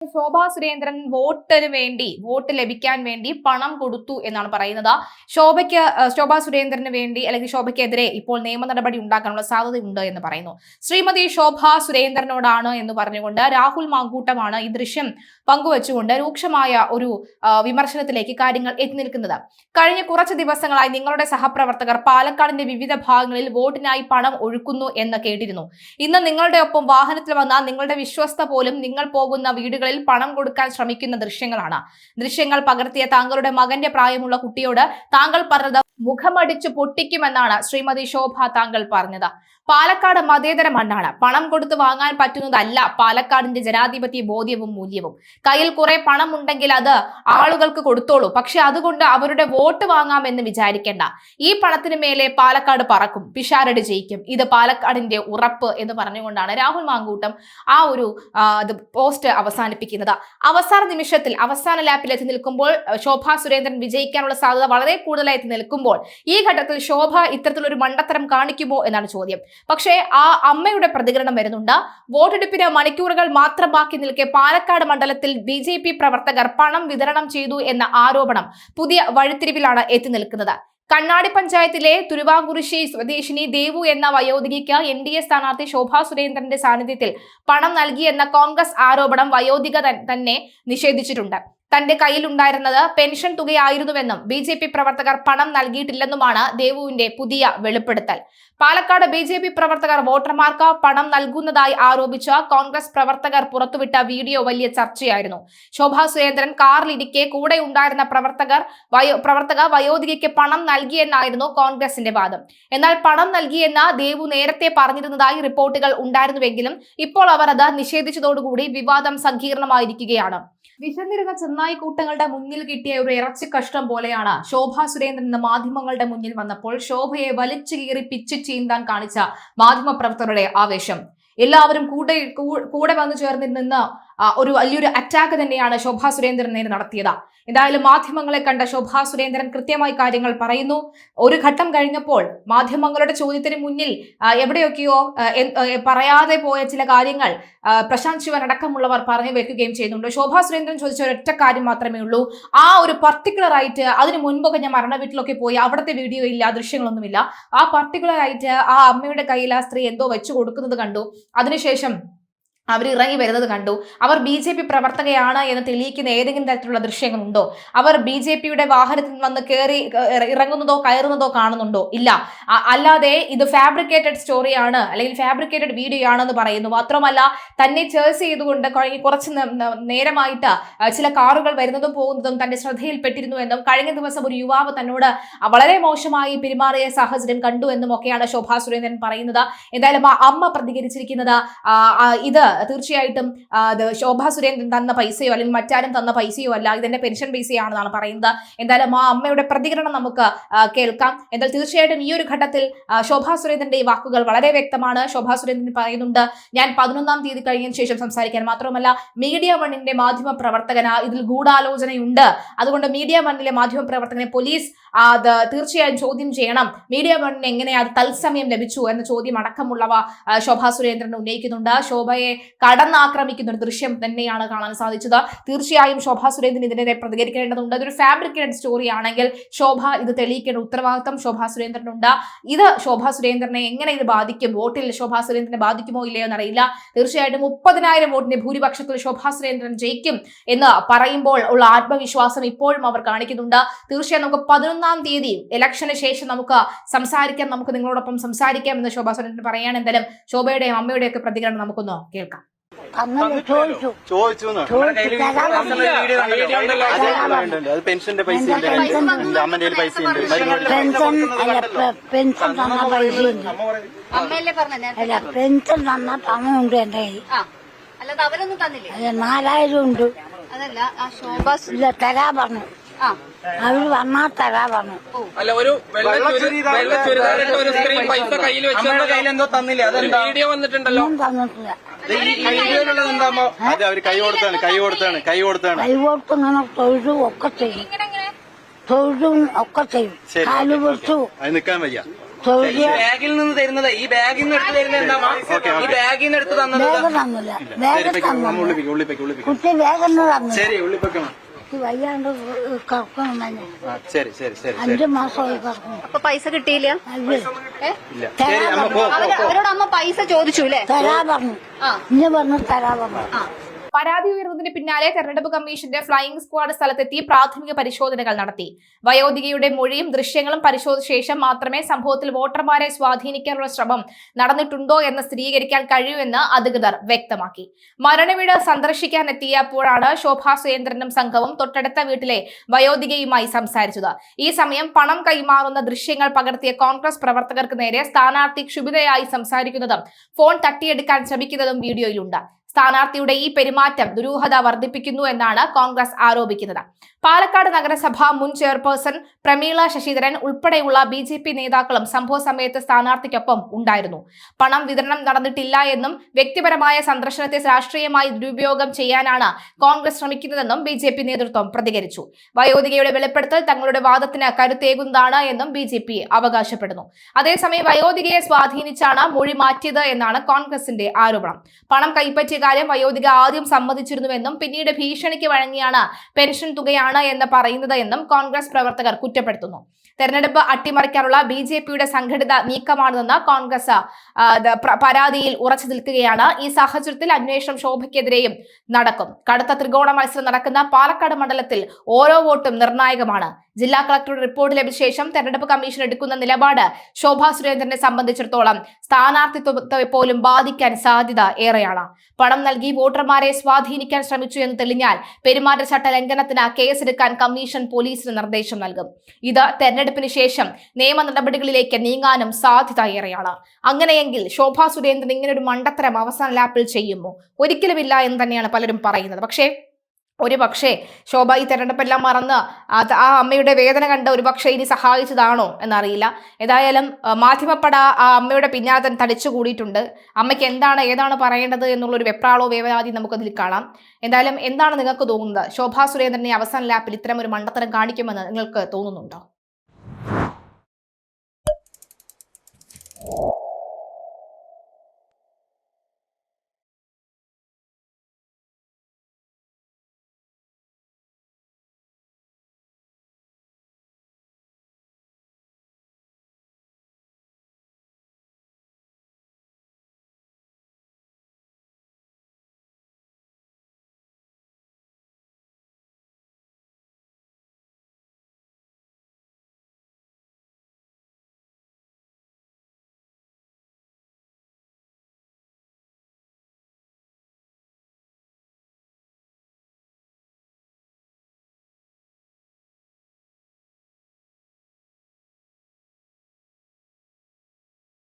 Shobha Surendran vote ലഭിക്കാൻ വേണ്ടി പണം കൊടുത്തു എന്നാണ് പറയുന്നത്. ശോഭാ സുരേന്ദ്രന് വേണ്ടി അല്ലെങ്കിൽ ശോഭയ്ക്കെതിരെ ഇപ്പോൾ നിയമ നടപടി ഉണ്ടാക്കാനുള്ള സാധ്യതയുണ്ട് എന്ന് പറയുന്നു. ശ്രീമതി ശോഭാ സുരേന്ദ്രനോടാണ് എന്ന് പറഞ്ഞുകൊണ്ട് രാഹുൽ മാങ്കൂട്ടമാണ് ഈ ദൃശ്യം പങ്കുവച്ചുകൊണ്ട് രൂക്ഷമായ ഒരു വിമർശനത്തിലേക്ക് കാര്യങ്ങൾ എത്തി നിൽക്കുന്നത്. കഴിഞ്ഞ കുറച്ച് ദിവസങ്ങളായി നിങ്ങളുടെ സഹപ്രവർത്തകർ പാലക്കാടിന്റെ വിവിധ ഭാഗങ്ങളിൽ വോട്ടിനായി പണം ഒഴുക്കുന്നു എന്ന് കേട്ടിരുന്നു. ഇന്ന് നിങ്ങളുടെ ഒപ്പം വാഹനത്തിൽ വന്ന നിങ്ങളുടെ വിശ്വസ്ത പോലും നിങ്ങൾ പോകുന്ന വീടുകളിൽ പണം കൊടുക്കാൻ ശ്രമിക്കുന്ന ദൃശ്യങ്ങൾ പകർത്തിയ താങ്കളുടെ മകന്റെ പ്രായമുള്ള കുട്ടിയോട് താങ്കൾ പറഞ്ഞത് മുഖമടിച്ചു പൊട്ടിക്കുമെന്നാണ് ശ്രീമതി ശോഭ താങ്കൾ പറഞ്ഞത്. പാലക്കാട് മതേതര മണ്ണാണ്. പണം കൊടുത്ത് വാങ്ങാൻ പറ്റുന്നതല്ല പാലക്കാടിന്റെ ജനാധിപത്യ ബോധ്യവും മൂല്യവും. കയ്യിൽ കുറെ പണം ഉണ്ടെങ്കിൽ അത് ആളുകൾക്ക് കൊടുത്തോളൂ, പക്ഷെ അതുകൊണ്ട് അവരുടെ വോട്ട് വാങ്ങാമെന്ന് വിചാരിക്കേണ്ട. ഈ പണത്തിന് മേലെ പാലക്കാട് പറക്കും, പിഷാരടി ജയിക്കും, ഇത് പാലക്കാടിന്റെ ഉറപ്പ് എന്ന് പറഞ്ഞുകൊണ്ടാണ് രാഹുൽ മാങ്കൂട്ടം ആ ഒരു പോസ്റ്റ് അവസാനിപ്പിക്കുന്നത്. അവസാന നിമിഷത്തിൽ അവസാന ലാപ്പിൽ എത്തി നിൽക്കുമ്പോൾ ശോഭാ സുരേന്ദ്രൻ വിജയിക്കാനുള്ള സാധ്യത വളരെ കൂടുതലായി നിൽക്കുമ്പോൾ ഈ ഘട്ടത്തിൽ ശോഭ ഇത്തരത്തിലൊരു മണ്ടത്തരം കാണിക്കുമോ എന്നാണ് ചോദ്യം. പക്ഷേ ആ അമ്മയുടെ പ്രതികരണം വരുന്നുണ്ട്. വോട്ടെടുപ്പിന് മണിക്കൂറുകൾ മാത്രം ബാക്കി നിൽക്കെ പാലക്കാട് മണ്ഡലത്തിൽ BJP പ്രവർത്തകർ പണം വിതരണം ചെയ്തു എന്ന ആരോപണം പുതിയ വഴിത്തിരിവിലാണ് എത്തി നിൽക്കുന്നത്. കണ്ണാടി പഞ്ചായത്തിലെ തുരുവാങ്കുറിശ്ശി സ്വദേശിനി ദേവു എന്ന വയോധികയ്ക്ക് NDA സ്ഥാനാർത്ഥി ശോഭാ സുരേന്ദ്രന്റെ സാന്നിധ്യത്തിൽ പണം നൽകിയെന്ന കോൺഗ്രസ് ആരോപണം വയോധിക തന്നെ നിഷേധിച്ചിട്ടുണ്ട്. തന്റെ കയ്യിലുണ്ടായിരുന്നത് പെൻഷൻ തുകയായിരുന്നുവെന്നും BJP പ്രവർത്തകർ പണം നൽകിയിട്ടില്ലെന്നുമാണ് ദേവുവിന്റെ പുതിയ വെളിപ്പെടുത്തൽ. പാലക്കാട് BJP പ്രവർത്തകർ വോട്ടർമാർക്ക് പണം നൽകുന്നതായി ആരോപിച്ച കോൺഗ്രസ് പ്രവർത്തകർ പുറത്തുവിട്ട വീഡിയോ വലിയ ചർച്ചയായിരുന്നു. ശോഭാ സുരേന്ദ്രൻ കാറിലിരിക്കെ കൂടെ ഉണ്ടായിരുന്ന പ്രവർത്തക വയോധികയ്ക്ക് പണം നൽകിയെന്നായിരുന്നു കോൺഗ്രസിന്റെ വാദം. എന്നാൽ പണം നൽകിയെന്ന ദേവു നേരത്തെ പറഞ്ഞിരുന്നതായി റിപ്പോർട്ടുകൾ ഉണ്ടായിരുന്നുവെങ്കിലും ഇപ്പോൾ അവർ അത് നിഷേധിച്ചതോടുകൂടി വിവാദം സങ്കീർണമായിരിക്കുകയാണ്. വിശന്നിരുന്ന ചെന്നായി കൂട്ടങ്ങളുടെ മുന്നിൽ കിട്ടിയ ഒരു ഇറച്ചി കഷ്ടം പോലെയാണ് ശോഭാ സുരേന്ദ്രൻ എന്ന മാധ്യമങ്ങളുടെ മുന്നിൽ വന്നപ്പോൾ ശോഭയെ വലിച്ചു കീറി പിച്ചു ചീന്താൻ കാണിച്ച മാധ്യമപ്രവർത്തകരുടെ ആവേശം. എല്ലാവരും കൂടെ വന്നു ചേർന്ന് നിന്ന് ഒരു വലിയൊരു അറ്റാക്ക് തന്നെയാണ് ശോഭാ സുരേന്ദ്രൻ നേരെ നടത്തിയത്. എന്തായാലും മാധ്യമങ്ങളെ കണ്ട ശോഭാ സുരേന്ദ്രൻ കൃത്യമായി കാര്യങ്ങൾ പറയുന്നു. ഒരു ഘട്ടം കഴിഞ്ഞപ്പോൾ മാധ്യമങ്ങളുടെ ചോദ്യത്തിന് മുന്നിൽ എവിടെയൊക്കെയോ പറയാതെ പോയ ചില കാര്യങ്ങൾ പ്രശാന്ത് ശിവൻ അടക്കമുള്ളവർ പറഞ്ഞു വെക്കുകയും ചെയ്യുന്നുണ്ട്. ശോഭാ സുരേന്ദ്രൻ ചോദിച്ച ഒരൊറ്റ കാര്യം മാത്രമേ ഉള്ളൂ. ആ ഒരു പർട്ടിക്കുലർ ആയിട്ട് അതിന് മുൻപൊക്കെ ഞാൻ മരണ വീട്ടിലൊക്കെ പോയി അവിടുത്തെ വീഡിയോ ഇല്ല, ദൃശ്യങ്ങളൊന്നുമില്ല. ആ പർട്ടിക്കുലർ ആയിട്ട് ആ അമ്മയുടെ കയ്യിൽ ആ സ്ത്രീ എന്തോ വെച്ചു കൊടുക്കുന്നത് കണ്ടു. അതിനുശേഷം അവർ ഇറങ്ങി വരുന്നത് കണ്ടു. അവർ BJP പ്രവർത്തകയാണ് എന്ന് തെളിയിക്കുന്ന ഏതെങ്കിലും തരത്തിലുള്ള ദൃശ്യങ്ങളുണ്ടോ? അവർ BJPയുടെ വാഹനത്തിൽ വന്ന് ഇറങ്ങുന്നതോ കയറുന്നതോ കാണുന്നുണ്ടോ? ഇല്ല. അല്ലാതെ ഇത് ഫാബ്രിക്കേറ്റഡ് സ്റ്റോറിയാണ് അല്ലെങ്കിൽ ഫാബ്രിക്കേറ്റഡ് വീഡിയോ ആണെന്ന് പറയുന്നു. മാത്രമല്ല തന്നെ ചേസ് ചെയ്തുകൊണ്ട് കുറച്ച് നേരമായിട്ട് ചില കാറുകൾ വരുന്നതും പോകുന്നതും തന്റെ ശ്രദ്ധയിൽപ്പെട്ടിരുന്നു എന്നും കഴിഞ്ഞ ദിവസം ഒരു യുവാവ് തന്നോട് വളരെ മോശമായി പെരുമാറിയ സാഹചര്യം കണ്ടു എന്നും ഒക്കെയാണ് ശോഭാ സുരേന്ദ്രൻ പറയുന്നത്. എന്തായാലും ആ അമ്മ പ്രതികരിച്ചിരിക്കുന്നത് ഇത് തീർച്ചയായിട്ടും ശോഭാ സുരേന്ദ്രൻ തന്ന പൈസയോ അല്ലെങ്കിൽ മറ്റാരും തന്ന പൈസയോ അല്ല, ഇതെന്റെ പെൻഷൻ പൈസയാണെന്നാണ് പറയുന്നത്. എന്തായാലും ആ അമ്മയുടെ പ്രതികരണം നമുക്ക് കേൾക്കാം. എന്നാൽ തീർച്ചയായിട്ടും ഈ ഒരു ഘട്ടത്തിൽ ശോഭാ സുരേന്ദ്രന്റെ ഈ വാക്കുകൾ വളരെ വ്യക്തമാണ്. ശോഭാ സുരേന്ദ്രൻ പറയുന്നുണ്ട്, ഞാൻ 11-ാം തീയതി കഴിഞ്ഞതിന് ശേഷം സംസാരിക്കാൻ. മാത്രമല്ല മീഡിയ വണ്ണിന്റെ മാധ്യമ പ്രവർത്തകന് ഇതിൽ ഗൂഢാലോചനയുണ്ട്. അതുകൊണ്ട് മീഡിയ വണ്ണിലെ മാധ്യമ പ്രവർത്തകനെ പോലീസ് അത് തീർച്ചയായും ചോദ്യം ചെയ്യണം. മീഡിയ വണ്ണിന് എങ്ങനെ അത് തത്സമയം ലഭിച്ചു എന്ന ചോദ്യം അടക്കമുള്ളവ ശോഭാ സുരേന്ദ്രൻ ഉന്നയിക്കുന്നുണ്ട്. ശോഭയെ കടന്നാക്രമിക്കുന്ന ഒരു ദൃശ്യം തന്നെയാണ് കാണാൻ സാധിച്ചത്. തീർച്ചയായും ശോഭാ സുരേന്ദ്രൻ ഇതിനെതിരെ പ്രതികരിക്കേണ്ടതുണ്ട്. ഇതൊരു ഫാബ്രിക്കേറ്റഡ് സ്റ്റോറി ആണെങ്കിൽ ശോഭ ഇത് തെളിയിക്കേണ്ട ഉത്തരവാദിത്വം ശോഭാ സുരേന്ദ്രനുണ്ട്. ഇത് ശോഭാ സുരേന്ദ്രനെ എങ്ങനെ ഇത് ബാധിക്കും, വോട്ടിൽ ശോഭാ സുരേന്ദ്രനെ ബാധിക്കുമോ ഇല്ലയോ എന്നറിയില്ല. തീർച്ചയായിട്ടും 30,000 വോട്ടിന്റെ ഭൂരിപക്ഷത്തിൽ ശോഭാ സുരേന്ദ്രൻ ജയിക്കും എന്ന് പറയുമ്പോൾ ഉള്ള ആത്മവിശ്വാസം ഇപ്പോഴും അവർ കാണിക്കുന്നുണ്ട്. തീർച്ചയായും നമുക്ക് 11-ാം തീയതി ഇലക്ഷന് ശേഷം നമുക്ക് സംസാരിക്കാം, നമുക്ക് നിങ്ങളോടൊപ്പം സംസാരിക്കാം എന്ന് ശോഭാ സുരേന്ദ്രൻ പറയാണ്. എന്തായാലും ശോഭയുടെയും അമ്മയുടെയും ഒക്കെ പ്രതികരണം നമുക്കൊന്ന് കേൾക്കാം. പെൻഷന്റെ പൈസ അമ്മന്റെ പൈസ അല്ല പെൻഷൻ തന്ന പണമുണ്ട് എന്റെ കയ്യിൽ. അല്ലാതെ അവരൊന്നും തന്നില്ലേ? 4,000 ഉണ്ട്. അതല്ല ആ ശോഭാ ഇല്ല തരാ പറഞ്ഞു. അവര് വന്നാ തരാ പറഞ്ഞു. അല്ല ഒരു ചുരിദാറിട്ട് ഒരു സ്ത്രീ പൈസ കയ്യിൽ വെച്ചവരുടെ കയ്യിൽ എന്തോ തന്നില്ലേ? അത് വീഡിയോ വന്നിട്ടുണ്ടല്ലോ. തന്നിട്ടില്ല. അത് അവര് കൈ കൊടുത്താണ് കൈ കൊടുത്ത് ഇങ്ങനെ തൊഴുതും ഒക്കെ ചെയ്യും. തൊഴുതും ഒക്കെ ചെയ്യും. കാല് പൊട്ടു അത് നിക്കാൻ വയ്യ. ഈ ബാഗിൽ നിന്ന് തരുന്നത് ഈ ബാഗിൽ നിന്ന് എടുത്ത് തരുന്നത് എന്താ ഈ ബാഗിൽ നിന്ന് എടുത്ത് തന്നത് വേഗം തന്നില്ല വേഗം തന്നില്ല ഉള്ളിപ്പിക്കും ഉള്ളിപ്പിക്കും ഉള്ളിപ്പിക്കും കുട്ടി വേഗം തന്നില്ല ശരി ഉള്ളിപ്പിക്കണം കുട്ടി വയ്യാണ്ട് കിടക്കണം തന്നെ ശരി ശരി ശരി 5 മാസമായി കിടക്കണം അപ്പൊ പൈസ കിട്ടിയില്ല അല്ലേ ഇല്ല ശരി അമ്മ പോ അവരോട് അമ്മ പൈസ ചോദിച്ചു അല്ലേ തരാ പറഞ്ഞു ഇന്ന് പറഞ്ഞു തരാ പറഞ്ഞു പരാതി ഉയർന്നതിന് പിന്നാലെ തെരഞ്ഞെടുപ്പ് കമ്മീഷന്റെ ഫ്ലൈയിംഗ് സ്ക്വാഡ് സ്ഥലത്തെത്തി പ്രാഥമിക പരിശോധനകൾ നടത്തി. വയോധികയുടെ മൊഴിയും ദൃശ്യങ്ങളും പരിശോധിച്ച ശേഷം മാത്രമേ സംഭവത്തിൽ വോട്ടർമാരെ സ്വാധീനിക്കാനുള്ള ശ്രമം നടന്നിട്ടുണ്ടോ എന്ന് സ്ഥിരീകരിക്കാൻ കഴിയൂവെന്ന് അധികൃതർ വ്യക്തമാക്കി. മരണവീട് സന്ദർശിക്കാനെത്തിയപ്പോഴാണ് ശോഭാ സുരേന്ദ്രനും സംഘവും തൊട്ടടുത്ത വീട്ടിലെ വയോധികയുമായി സംസാരിച്ചത്. ഈ സമയം പണം കൈമാറുന്ന ദൃശ്യങ്ങൾ പകർത്തിയ കോൺഗ്രസ് പ്രവർത്തകർക്ക് നേരെ സ്ഥാനാർത്ഥി ക്ഷുഭിതയായി സംസാരിക്കുന്നതും ഫോൺ തട്ടിയെടുക്കാൻ ശ്രമിക്കുന്നതും വീഡിയോയിലുണ്ട്. സ്ഥാനാർത്ഥിയുടെ ഈ പെരുമാറ്റം ദുരൂഹത വർദ്ധിപ്പിക്കുന്നു എന്നാണ് കോൺഗ്രസ് ആരോപിക്കുന്നത്. പാലക്കാട് നഗരസഭ മുൻ ചെയർപേഴ്സൺ പ്രമീള ശശിധരൻ ഉൾപ്പെടെയുള്ള BJP നേതാക്കളും സംഭവ സമയത്ത് സ്ഥാനാർത്ഥിക്കൊപ്പം ഉണ്ടായിരുന്നു. പണം വിതരണം നടന്നിട്ടില്ല എന്നും വ്യക്തിപരമായ സന്ദർശനത്തെ രാഷ്ട്രീയമായി ദുരുപയോഗം ചെയ്യാനാണ് കോൺഗ്രസ് ശ്രമിക്കുന്നതെന്നും BJP നേതൃത്വം പ്രതികരിച്ചു. വയോധികയുടെ വെളിപ്പെടുത്തൽ തങ്ങളുടെ വാദത്തിന് കരുത്തേകുന്നതാണ് എന്നും BJP അവകാശപ്പെടുന്നു. അതേസമയം വയോധികയെ സ്വാധീനിച്ചാണ് മൊഴി മാറ്റിയത് എന്നാണ് കോൺഗ്രസിന്റെ ആരോപണം. പണം കൈപ്പറ്റിയ കാര്യം വയോധിക ആദ്യം സമ്മതിച്ചിരുന്നുവെന്നും പിന്നീട് ഭീഷണിക്ക് വഴങ്ങിയാണ് പെൻഷൻ തുകയാണ് എന്ന് പറയുന്നത് എന്നും കോൺഗ്രസ് പ്രവർത്തകർ കുറ്റപ്പെടുത്തുന്നു. തെരഞ്ഞെടുപ്പ് അട്ടിമറിക്കാനുള്ള BJPയുടെ സംഘടിത നീക്കമാണെന്ന് കോൺഗ്രസ് പരാതിയിൽ ഉറച്ചു നിൽക്കുകയാണ്. ഈ സാഹചര്യത്തിൽ അന്വേഷണം ശോഭയ്ക്കെതിരെയും നടക്കും. കടുത്ത ത്രികോണ മത്സരം നടക്കുന്ന പാലക്കാട് മണ്ഡലത്തിൽ ഓരോ വോട്ടും നിർണായകമാണ്. ജില്ലാ കളക്ടറുടെ റിപ്പോർട്ട് ലഭിച്ച ശേഷം തെരഞ്ഞെടുപ്പ് കമ്മീഷൻ എടുക്കുന്ന നിലപാട് ശോഭാ സുരേന്ദ്രനെ സംബന്ധിച്ചിടത്തോളം സ്ഥാനാർത്ഥിത്വത്തെ പോലും ബാധിക്കാൻ സാധ്യത ഏറെയാണ്. പണം നൽകി വോട്ടർമാരെ സ്വാധീനിക്കാൻ ശ്രമിച്ചു എന്ന് തെളിഞ്ഞാൽ പെരുമാറ്റച്ചട്ട ലംഘനത്തിന് കേസെടുക്കാൻ കമ്മീഷൻ പോലീസിന് നിർദ്ദേശം നൽകും. ഇത് തെരഞ്ഞെടുപ്പിന് ശേഷം നിയമ നടപടികളിലേക്ക് നീങ്ങാനും സാധ്യത ഏറെയാണ്. അങ്ങനെയെങ്കിൽ ശോഭാ സുരേന്ദ്രൻ ഇങ്ങനൊരു മണ്ടത്തരം അവസാന ലാപ്പിൽ ചെയ്യുമോ? ഒരിക്കലുമില്ല എന്ന് തന്നെയാണ് പലരും പറയുന്നത്. പക്ഷേ ശോഭ ഈ തെരഞ്ഞെടുപ്പെല്ലാം മറന്ന് ആ അമ്മയുടെ വേദന കണ്ട് ഒരുപക്ഷെ ഇനി സഹായിച്ചതാണോ എന്നറിയില്ല. ഏതായാലും മാധ്യമപ്പട ആ അമ്മയുടെ പിന്നാലെ തന്നെ തടിച്ചുകൂടിയിട്ടുണ്ട്. അമ്മയ്ക്ക് ഏതാണ് പറയേണ്ടത് എന്നുള്ളൊരു വെപ്രാളോ വേവലാതി നമുക്കതിൽ കാണാം. എന്തായാലും എന്താണ് നിങ്ങൾക്ക് തോന്നുന്നത്? ശോഭാ സുരേന്ദ്രനെ അവസാന ലാപ്പിൽ ഇത്തരം ഒരു മണ്ടത്തരം കാണിക്കുമെന്ന് നിങ്ങൾക്ക് തോന്നുന്നുണ്ടോ?